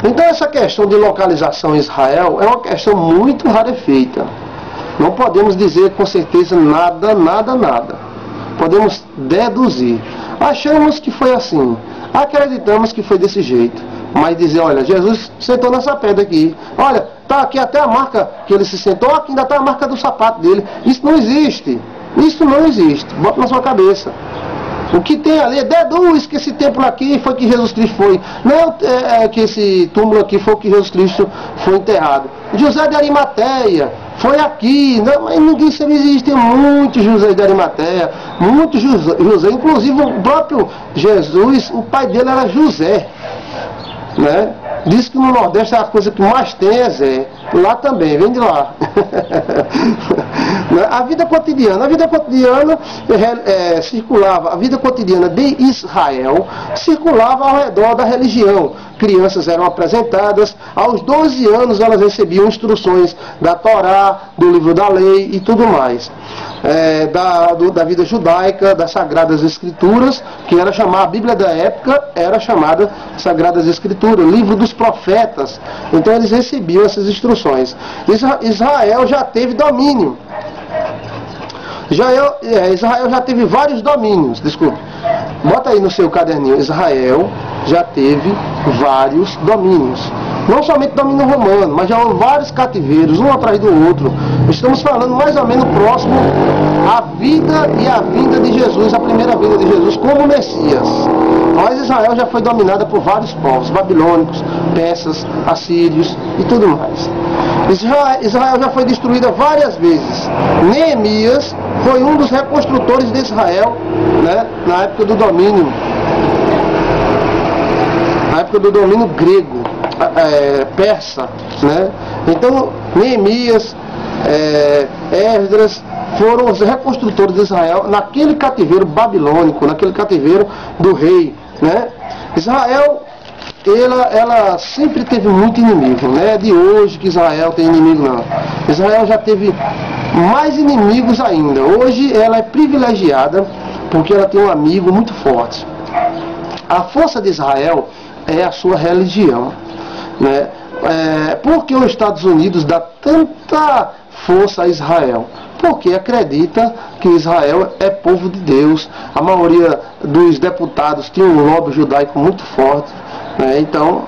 Então essa questão de localização em Israel é uma questão muito rarefeita. Não podemos dizer com certeza nada. Podemos deduzir. Achamos que foi assim. Acreditamos que foi desse jeito. Mas dizer, olha, Jesus sentou nessa pedra aqui. Olha, está aqui até a marca que ele se sentou. Aqui ainda está a marca do sapato dele. Isso não existe. Isso não existe. Bota na sua cabeça. O que tem ali, deduz que esse templo aqui foi que Jesus Cristo foi. Não é que esse túmulo aqui foi que Jesus Cristo foi enterrado. José de Arimateia foi aqui. Não, mas ninguém sabe, existem muitos José de Arimateia. Muitos José. Inclusive o próprio Jesus, o pai dele era José. Né? Diz que no Nordeste a coisa que mais tem é Zé. Lá também, vem de lá. A vida cotidiana circulava, a vida cotidiana de Israel circulava ao redor da religião. Crianças eram apresentadas, aos 12 anos elas recebiam instruções da Torá, do livro da lei e tudo mais. Da vida judaica, das Sagradas Escrituras, que era chamada, a Bíblia da época era chamada Sagradas Escrituras, livro dos profetas. Então eles recebiam essas instruções. Israel já teve domínio. Israel já teve vários domínios, desculpe. Bota aí no seu caderninho, Israel já teve vários domínios. Não somente domínio romano, mas já houve vários cativeiros, um atrás do outro. Estamos falando mais ou menos próximo à vida e à vinda de Jesus, a primeira vinda de Jesus como Messias. Mas Israel já foi dominada por vários povos, babilônicos, persas, assírios e tudo mais. Israel já foi destruída várias vezes. Neemias foi um dos reconstrutores de Israel, né, na época do domínio grego, persa, né? Então Neemias, Esdras foram os reconstrutores de Israel naquele cativeiro babilônico, naquele cativeiro do rei, né? Israel, ela sempre teve muito inimigo, não é de hoje que Israel tem inimigo, não. Israel já teve mais inimigos ainda. Hoje ela é privilegiada porque ela tem um amigo muito forte. A força de Israel é a sua religião, né? Por que os Estados Unidos dá tanta força a Israel? Porque acredita que Israel é povo de Deus. A maioria dos deputados tem um lobby judaico muito forte, né? Então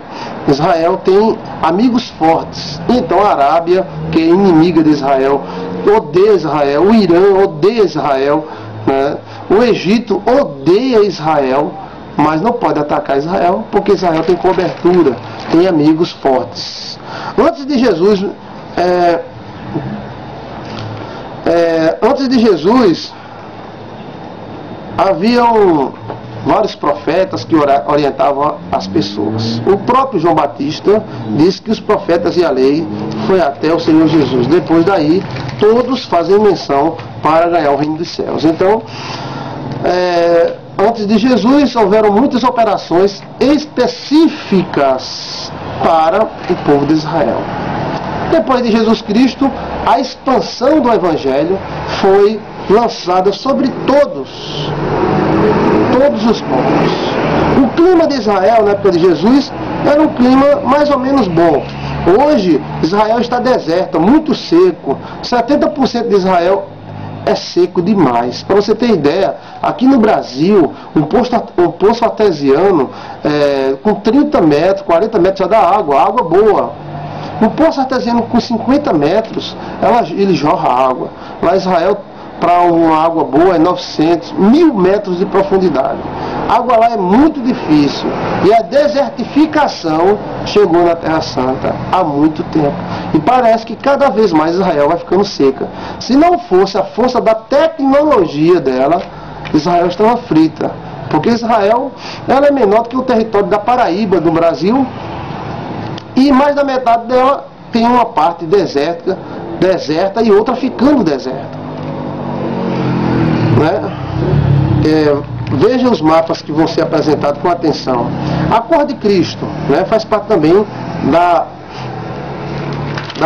Israel tem amigos fortes. Então a Arábia, que é inimiga de Israel, odeia Israel. O Irã odeia Israel, né? O Egito odeia Israel, mas não pode atacar Israel, porque Israel tem cobertura, tem amigos fortes. Antes de Jesus, haviam vários profetas que orientavam as pessoas. O próprio João Batista disse que os profetas e a lei foi até o Senhor Jesus. Depois daí, todos fazem menção para ganhar o reino dos céus. Então, antes de Jesus, houveram muitas operações específicas para o povo de Israel. Depois de Jesus Cristo, a expansão do Evangelho foi lançada sobre todos os povos. O clima de Israel na época de Jesus era um clima mais ou menos bom. Hoje, Israel está deserta, muito seco. 70% de Israel é seco demais. Para você ter ideia, aqui no Brasil, um poço artesiano com 30 metros, 40 metros já dá água boa. Um poço artesiano com 50 metros, ele jorra água. Lá em Israel, para uma água boa, é 900, 1000 metros de profundidade. A água lá é muito difícil. E a desertificação chegou na Terra Santa há muito tempo. E parece que cada vez mais Israel vai ficando seca. Se não fosse a força da tecnologia dela, Israel estava frita. Porque Israel ela é menor do que o território da Paraíba, do Brasil. E mais da metade dela tem uma parte deserta e outra ficando deserta. Né? Veja os mapas que vão ser apresentados com atenção. A cor de Cristo, né, faz parte também da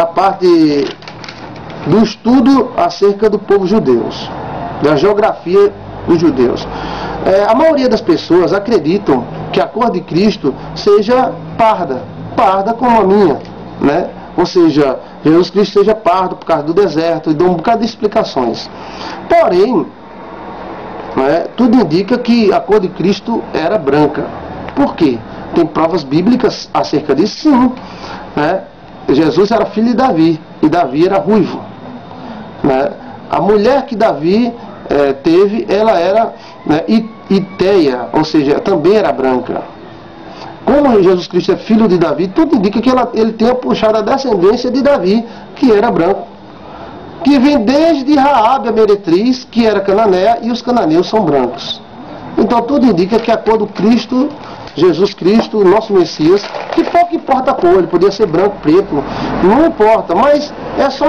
parte do estudo acerca do povo judeu, da geografia dos judeus. A maioria das pessoas acreditam que a cor de Cristo seja parda, parda como a minha, né? Ou seja, Jesus Cristo seja pardo por causa do deserto, e dá um bocado de explicações. Porém, né, tudo indica que a cor de Cristo era branca. Por quê? Tem provas bíblicas acerca disso? Sim. Né? Jesus era filho de Davi, e Davi era ruivo. Né? A mulher que Davi teve, ela era, né, Iteia, ou seja, também era branca. Como Jesus Cristo é filho de Davi, tudo indica que ele tenha puxado a descendência de Davi, que era branco. Que vem desde Raabe, a meretriz, que era cananeia, e os cananeus são brancos. Então tudo indica que a cor do Cristo, Jesus Cristo, nosso Messias, que pouco importa a cor, ele podia ser branco, preto, não importa, mas é só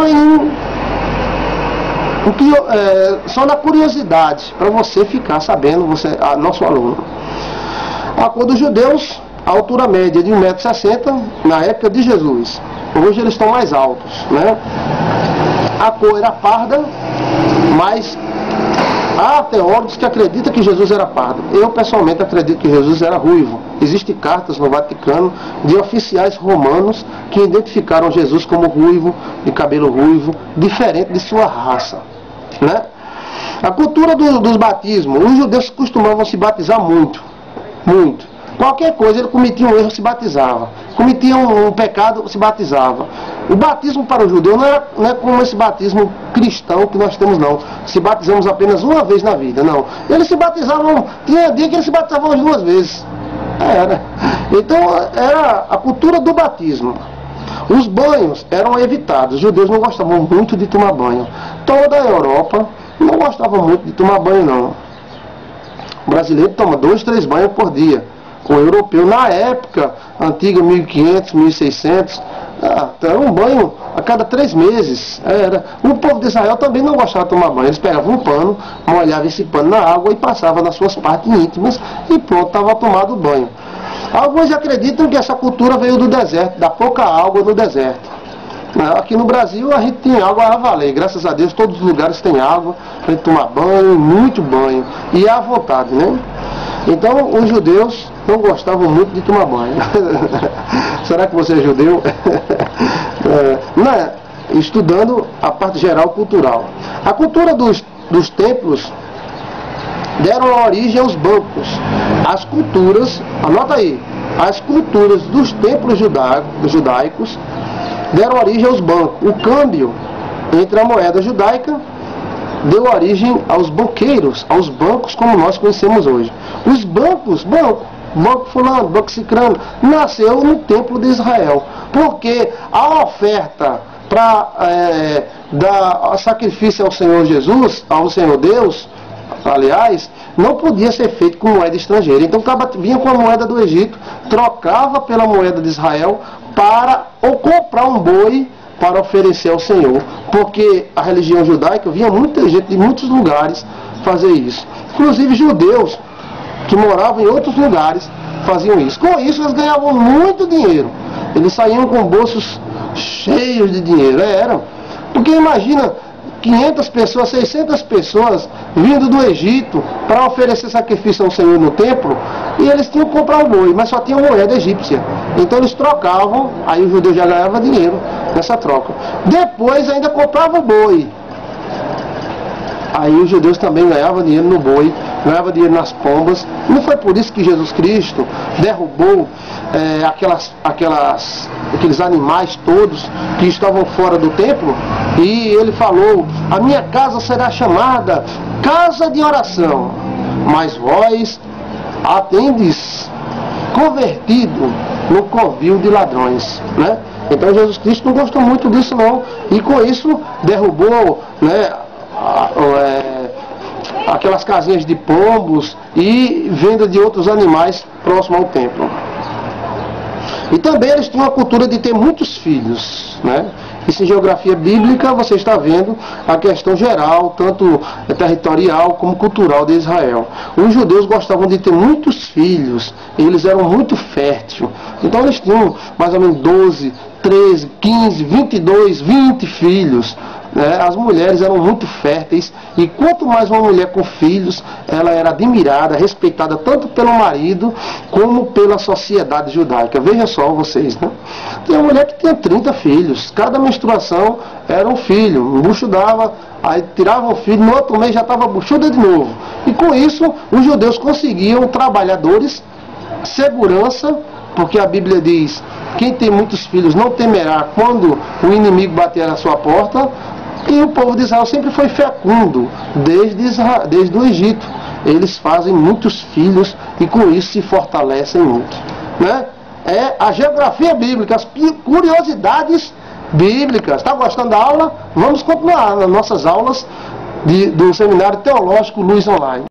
só na curiosidade, para você ficar sabendo, nosso aluno. A cor dos judeus, a altura média de 1,60 m na época de Jesus. Hoje eles estão mais altos, né? A cor era parda, mas há teólogos que acreditam que Jesus era pardo. Eu pessoalmente acredito que Jesus era ruivo. Existem cartas no Vaticano de oficiais romanos que identificaram Jesus como ruivo, de cabelo ruivo, diferente de sua raça, né? A cultura dos batismos, os judeus costumavam se batizar muito. Qualquer coisa, ele cometia um erro, se batizava. Cometia um pecado, se batizava. O batismo para o judeu não é como esse batismo cristão que nós temos, não. Se batizamos apenas uma vez na vida, não. Eles se batizavam, tinha dia que eles se batizavam as 2 vezes. Então, era a cultura do batismo. Os banhos eram evitados. Os judeus não gostavam muito de tomar banho. Toda a Europa não gostava muito de tomar banho, não. O brasileiro toma 2, 3 banhos por dia. O europeu, na época antiga, 1500, 1600, era um banho a cada 3 meses. O povo de Israel também não gostava de tomar banho. Eles pegavam um pano, molhavam esse pano na água e passavam nas suas partes íntimas e pronto, estava tomado o banho. Alguns acreditam que essa cultura veio do deserto, da pouca água do deserto. Aqui no Brasil a gente tem água a valer, graças a Deus todos os lugares tem água para gente tomar banho, muito banho, e à vontade, né? Então os judeus não gostavam muito de tomar banho. Será que você é judeu? Estudando a parte geral cultural. A cultura dos templos deram origem aos bancos. As culturas, anota aí, as culturas dos templos judaicos deram origem aos bancos. O câmbio entre a moeda judaica deu origem aos banqueiros, aos bancos como nós conhecemos hoje. Os bancos, banco fulano, banco cicrano, nasceu no templo de Israel, porque a oferta para dar sacrifício ao Senhor Jesus, ao Senhor Deus, aliás, não podia ser feito com moeda estrangeira. Então vinha com a moeda do Egito, trocava pela moeda de Israel ou comprar um boi para oferecer ao Senhor, porque a religião judaica via muita gente de muitos lugares fazer isso. Inclusive judeus que moravam em outros lugares faziam isso. Com isso eles ganhavam muito dinheiro. Eles saíam com bolsos cheios de dinheiro. Porque imagina 500 pessoas, 600 pessoas vindo do Egito para oferecer sacrifício ao Senhor no templo, e eles tinham que comprar um boi, mas só tinham moeda egípcia. Então eles trocavam, aí o judeu já ganhava dinheiro nessa troca. Depois ainda comprava o boi. Aí os judeus também ganhavam dinheiro no boi, ganhavam dinheiro nas pombas. Não foi por isso que Jesus Cristo derrubou aqueles animais todos que estavam fora do templo? E ele falou: a minha casa será chamada casa de oração, mas vós a tendes convertido no covil de ladrões, né? Então Jesus Cristo não gostou muito disso, não, e com isso derrubou, né, aquelas casinhas de pombos e venda de outros animais próximo ao templo. E também eles tinham a cultura de ter muitos filhos, né? Isso em geografia bíblica você está vendo a questão geral, tanto territorial como cultural de Israel. Os judeus gostavam de ter muitos filhos, eles eram muito férteis. Então eles tinham mais ou menos 12, 13, 15, 22, 20 filhos. né, as mulheres eram muito férteis, e quanto mais uma mulher com filhos, ela era admirada, respeitada tanto pelo marido como pela sociedade judaica. Veja só vocês, né? Tem uma mulher que tinha 30 filhos, cada menstruação era um filho, enbuchudava, aí tirava o filho, no outro mês já estava buchuda de novo. E com isso, os judeus conseguiam trabalhadores, segurança, porque a Bíblia diz: quem tem muitos filhos não temerá quando o inimigo bater na sua porta. E o povo de Israel sempre foi fecundo, desde o Egito. Eles fazem muitos filhos e com isso se fortalecem muito, né? É a geografia bíblica, as curiosidades bíblicas. Está gostando da aula? Vamos continuar nas nossas aulas do Seminário Teológico Luz Online.